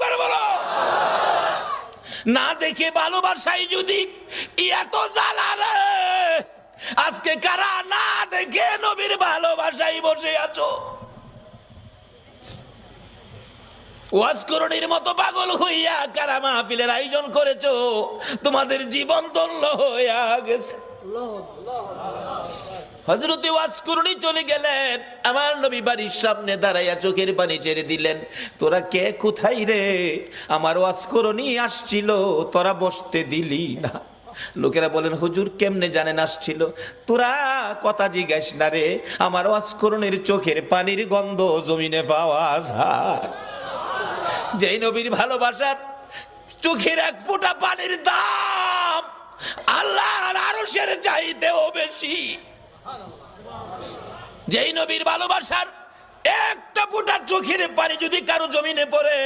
আকবার বলো। না দেখে ভালোবাসাই যদি এত জ্বালা রে, আজকে কারা না দেখে নবীর ভালোবাসাই বসে আছো? ওয়াজ করণীর মতো পাগল হইয়া কারা মাহফিলের আয়োজন করেছো? তোমাদের জীবন ধন্য হইয়া গেছে। হযরতে ওয়াজ করণী চলে গেলেন, আমার নবী বাড়ির সামনে দাঁড়াইয়া চোখের পানি ছেড়ে দিলেন। তোরা কে, কোথায় রে? আমার ওয়াজ করণী আসছিল, তোরা বসতে দিলি না। লোকেরা বলেন, হুজুর কেমনে জানেন আসছিল? তোরা কথা জিজ্ঞাস না রে, আমার ওয়াজ করণীর চোখের পানির গন্ধ জমিনে পাওয়া যায়। যেই নবীর ভালোবাসার চোখের এক ফোঁটা পানির দাম আল্লাহর আরশের চাইতেও বেশি, যেই নবীর ভালোবাসার একটা ফোঁটা চোখের পানি যদি কারো জমিনে পড়ে